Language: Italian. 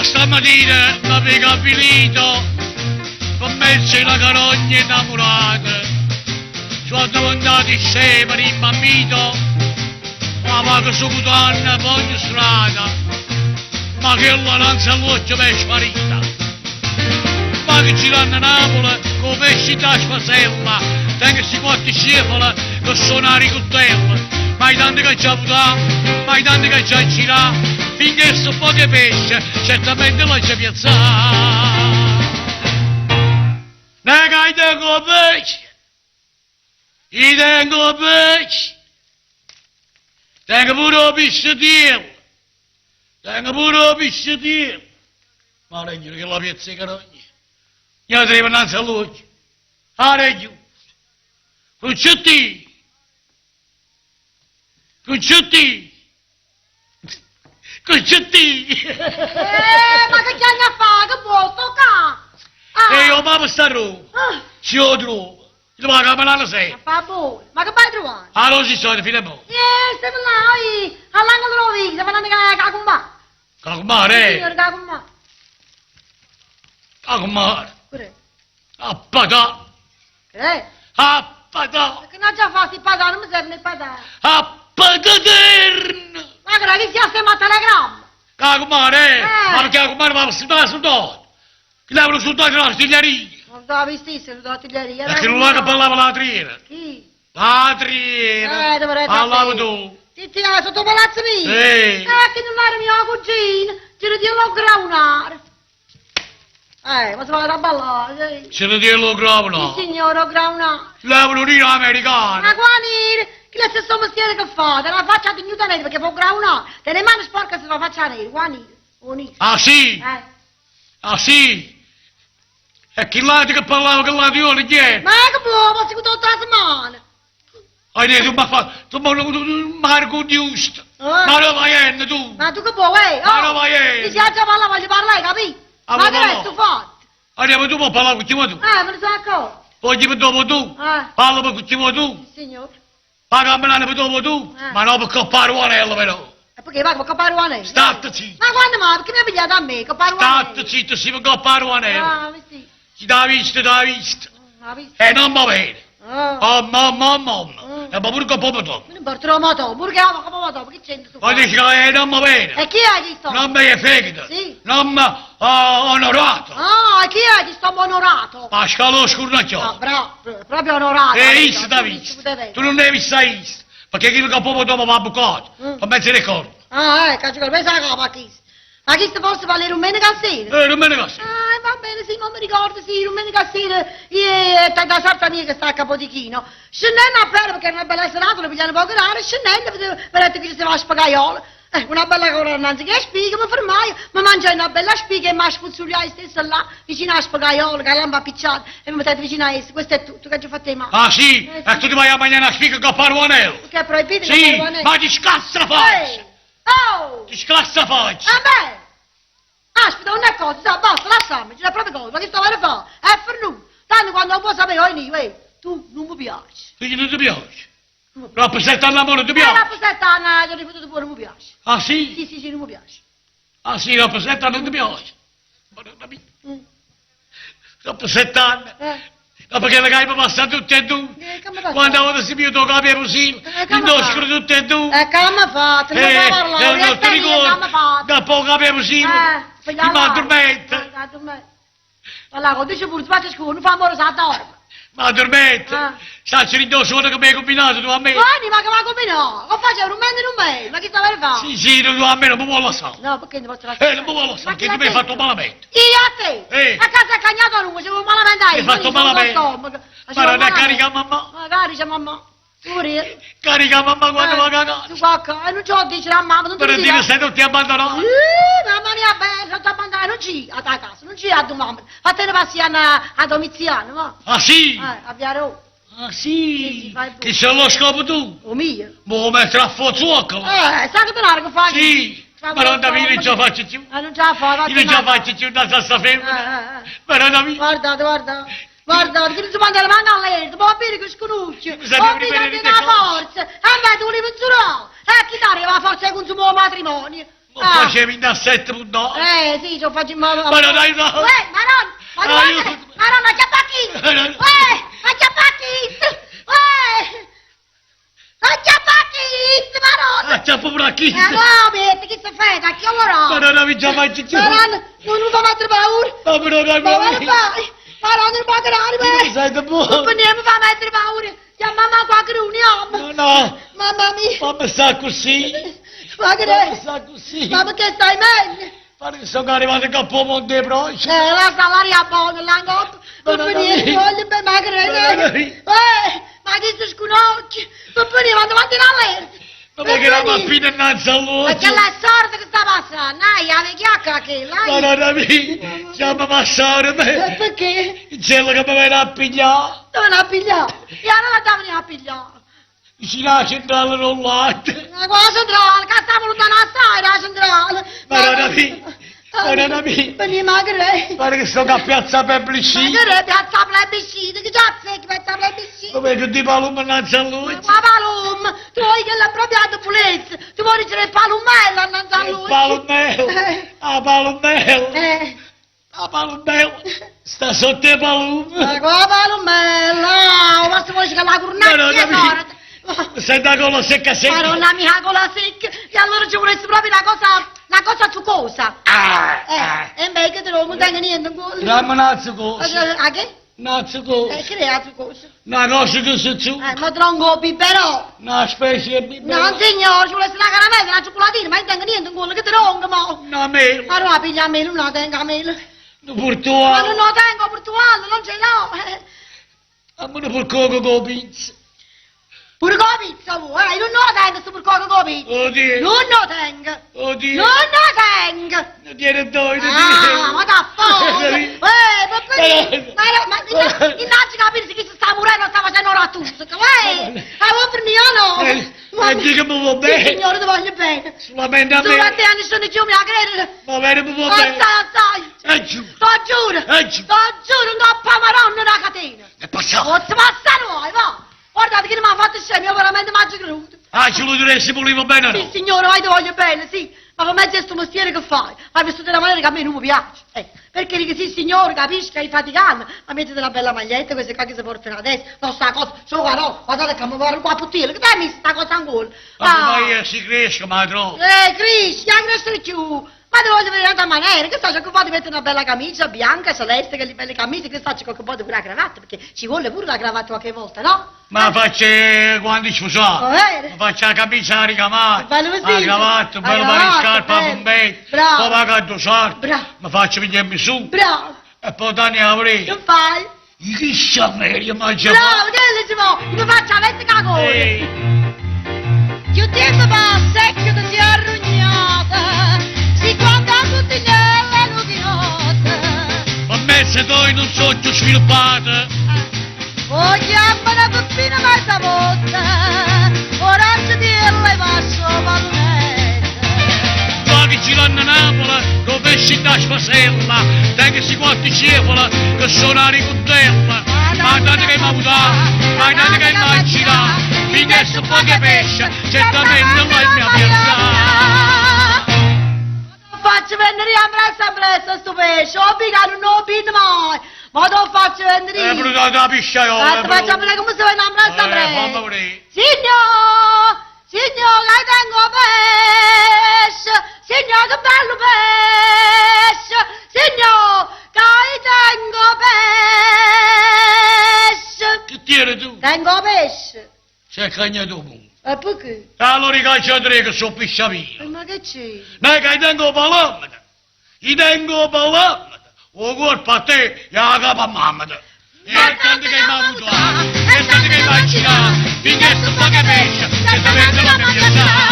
Stamattina mi avevo avvilito, con me c'è una carogna innamorata. Ci ho davanti scema, rimbambito, ma pago subito a foglia strada. Ma che la lanza all'occhio mi è sparita. Ma che girando a Napoli, con pesci da spasella, tengo si quattro scefala, che sono a ricottella. Ma i tanti che ci ha avuto, ma i tanti che ci ha girato, finché sono poche pesce, certamente lo c'è piazzato. Nega i tengo pesce, i tengo pesce, tengo pure un pisciatiello, tengo pure un pisciatiello. Ma regno che la piazza è carogna, io devo innanzi a luce, a regno, Cucciutti, Cucciutti, Cucciutti. Ma che c'hanno a fare? Che vuoi sto qua? E io mamma sta roba, ci ho trovato. Ma che me la sei? Ma buono, ma che vai trovare? Allora si sono, fine mo. Stiamo là, all'angolo trovi, stiamo andando a Cacumba. Cacumare? Signor Cacumba. Cacumare? Pure. A patà. Che? A patà. Che non già fatti patà, non mi serve il patà. A pataterno. Ma che ragazzi, stiamo a telegramma. Cacumare? Ma perché Cacumare va a stare soldato? Che l'avevano soldato l'artiglieria. Non so, vestisse, non so, artiglieria. E che non là che parlava la triera. Chi? La triera. dovrei Parlava sapere. tu. Ti sotto palazzo mio? Sì. Che non era mio cugino, ci ridiamo graunare. Ma si va a ballare, sì. Ce ne dirlo gravano. Il signore graunare. L'Euronino Ma americano. qua nere, che è lo stesso mestiere che fa, te la faccia di Newton perché può graunare, te le mani sporche se la faccia nera, qua nere, o nere. Ah sì? Ah sì? E chi là che parlava con la viola chi è? Ma che buono, ma si tutto la settimana. Hai detto, tu Marco giusto. Ma non vai tu. Ma tu che buono, Ma non vai Ti già parla, voglio parlare, capì? Ah, Ma che ma no. resto fatto? Andiamo tu puoi parlare con chi vuoi tu. Me ne sono accorto. Oggi per dopo tu. Parla con chi vuoi tu. Signore. Paga me per dopo tu. Ma non per coppare un anello però. E perché va, che pare un anello? State zitto. Ma quando mai? Perché mi ha pigliato a me, che pare un anello? State zitto, si per coppare un anello. Mi sì. Ti dà visto, dà visto. Ma visto? E non va bene. Ah. Mamma. E ma pure con popolo tu. Mi importa la moto, pure che amo, come moto, perché c'entra tu? Ma dici che non va bene. E chi è che sto? Non mi è fregata. Sì. Non mi ha onorato. Ah, e chi è che sto onorato? Ma scalo Ah, scurnacchiolo. bravo, proprio onorato. E capito? isso, da Tu visto. dici, Tu non devi visto isso. Perché chi che popolo dopo va a bucato. Per mezzo ricordo. caccio, pensa che ma chi? Ma chi sta forse valere un mene cassino? Non me ne cazzo. Va bene, sì, non mi ricordo, sì, un mene cassino, da sorta mia che sta a Capodichino. Scendendo a pelle perché era una bella serata, lo pigliano poco rare, scendendo, vedete che ci si va a spagaiola. Una bella cosa innanzi che spiga, mi fermai, mi mangiai una bella spiga e mi spuzzuriai stessa là, vicino alla spagaiola, che l'amba picciata, e mi mettete vicino a essa. Questo è tutto, che ci fate mai? Ah sì? E tu ti vai a mangiare una spiga con paruanello? Perché è proibito che Sì, fare ma ti scassa faccia. Oh! Ti scassa faccia. Vabbè! Aspetta, non è cosa, sa, basta, lasciami, ce l'è proprio cosa, ma che sto a fare? È fernuto. Tanto quando non può sapere, tu non mi piaci. Quindi non ti piace? Rappresentare l'amore non ti piace? Rappresentare, ti ho ripetuto pure, non mi piace. Ah sì? Sì, non mi piace. Ah sì, rappresentare non ti piace? Ma non capito. Rappresentare. Ma perché le gaipe passano tutte e due? Quando avete si più tocca per così, indoscano tutte e due. Che mi fate? Non mi parlare, non ti ricordo, da poco per così, ti mi addormenta. Allora, quando dice pure, faccio scuola, non fa amore, sa dorme. Ma addormenta, sa c'è l'indosso che mi hai combinato tu a me. Guardi, ma che mi ha combinato? Lo faccio un mese, ma che sta per fare? Sì, tu a me non mi vuole lasciare. No, perché non posso lasciare? Non mi vuole lasciare, perché tu mi hai fatto malamente. Io a te? A casa è cagnato lui, se vuoi malamente Mi hai fatto malamente. Ma non è carica mamma. Magari c'è mamma. Pure. Carica mamma quando va a cagare. Tu cacca, e non ce lo dice la mamma, non ti Per dice. dire sei tutti abbandonati. Mamma mia, bella, ti abbandonare, non ci a ta casa, non ci a tua mamma. Fatene passi a Domiziano, va? Ah sì? A Viaro. Ah Sì, sì? fai tu. Che c'è lo scopo tu? O mio. Mo mettere a fuoco. Sai che denaro che fai? Sì. Ma non da non ce la faccio più. Non ce la fai, Io non ce la faccio più da sta femmina. Ma non da Guarda, che non si manda la mano a lei, può bere che sconosce, può bere che ha forza, e me tu li penserò, e chi dare la forza di consumo matrimonio? Ma facevi in assetto punto? Sì, ci faccio ma Ma non hai no! Maronna, chiappati! Ma chiappati! Maronna! Acciappo pure a chi? No, metti, che si fa? Da chi ora? Ma non avevi già mai cicciato? Maronna, non fa mettere paura! Ma non avevi Ma guarda fai! Maronna, non fa grave! Sai da buono! Non mi fa mettere paura! Chiama mamma qua che non No! Mamma mia! Ma mi sa così! Ma che Ma mi sa così! Ma perché stai meglio? Pare che sono arrivato a capo monte broci! La salaria buona, la notte! Non venire, voglio per me che ma che si sconocchi? Non venire, vado avanti all'alerta! Ma perché la mappina innanzi a lui? Perché la sorte che sta passando, la chiacca che Ma là. non avevi! Stiamo passare me! Perché? Il cielo che mi viene a pigliare! Dove l'ha pigliato? E allora dove l'ha pigliato? Vicino alla centrale rollante! Ma qua la centrale, che stiamo lontano assai la centrale! Ma non avevi! Ma non avevi! Veni magre! Pare che sto a piazza Pebblici! Magre, piazza plebiscite, che già sei che piazza plebiscite! Come tutti i palumi innanzi a lui! Ma Palum, tu vuoi che l'ha proprio pulizia, tu vuoi dire il palumello innanzi a lui. Il palumello! Ah, palumello! Eh, Ah, palumello! Sta sotto i palumi! qua palumello, ma se vuoi che la Ma cornacchia non è capisco. torta. Senta con la secca secca! Madonna mia, con la secca, e allora ci volesse proprio una cosa succosa. E invece che te non tengo niente in quello. Dammi un azzucoso! A che? Un azzucoso! Che è la succosa? Una cosa che si su! Ma tronco biberò. Una specie di No, signore, ci volesse la caramella, una cioccolatina, ma non tengo niente in quello, che tronco, mo. Una mela! Ma non la piglia a me, non la tengo a me. Un Ma non portuale! lo tengo portuale, non ce l'ho. Dammi un porcoco con pizza! Pure con la pizza vuoi? Non lo tengo sto porcoco con la pizza. Oddio! Non lo tengo. Oddio! Non lo tengo. Non tiene due! Ma da fuoco. Ma innanzi capire che si sta morendo, sta facendo la tuzza. Per mio no. Ma dica mi va Sì, bene! signore, ti voglio bene. Solamente a me! Durante anni sono giù, mi ha credere. Va bene, mi va bene! Assai. Giù! T'ho giuro. Giù! T'ho giuro, non ho pamaronna una catena. È passato! Forse passa noi, va! Guardate che non mi ha fatto scemo, io veramente mangio creduto. Ah, ce lo diresti volevo bene o Sì, no? signore, vai ti voglio bene, sì. Ma come è questo mestiere che fai? Hai vestito di una maniera che a me non mi piace. Perché dici sì, signore, capisci che hai faticato, ma mettete una bella maglietta, queste qua che si portano adesso. No, sta cosa, so qua no, guardate che mi vuole qua a puttile, che te hai messo sta cosa ancora? Ma io si cresce, ma trovo! Cristi, anche crescere più. Ma ti voglio vedere un'altra maniera, che sta c'è che poi di mettere una bella camicia bianca, celeste, che le belle camicie, che sta c'è che poi pure la cravatta, perché ci vuole pure la cravatta qualche volta, no? Ma faccio quando ci Va fa? bene? Faccio la camicia ricamata, Bello vestito. la cravatta, un La bello paio di cravatta, scarpe, bello. un bel, Bravo. poi pagato sarto, Bravo. mi faccio venire su, Bravo, e poi danni a aprire. che fai? Che sciameria, ma già Bravo, che le si può? Mi faccio la veste cagone. Ehi, Più tempo passa e più ti si è arrugnata, si guarda tutti nelle lugnotte. ma me se tu non so più sviluppato, Vogliamo una puppina mezza botta, ora ci dirle passo pallonetta. qua che ci vanno a Napoli, con pesci da spasella, dai che si quanti cepola, che sono a ricondella, ma tanto che mi ha avuto, ma tanto che mi ha girato, mi chiesto poche pesce, certamente non l'hai mia piazzata. Faccio venire a presto sto pesce, obbligato non pino mai, ma lo faccio venire. Bruciato la pisciaiola, Aspetta, faccio vedere come si vede a presto fammi vedere. Signor, signor, che tengo pesce, signor, che bello pesce, signor, che tengo pesce. Che tieni tu? Tengo pesce. Sei cagnato tu. E perché? Allora i calciatori che sono pisciavia. Ma che c'è? Ma che tengo palamata. I tengo palamata. O colpa a te e a capo a mamma. E tanto che mi ha avuto, e tanto che mi ha girato, mi chiesto poche pesce, certamente non mi piacerà.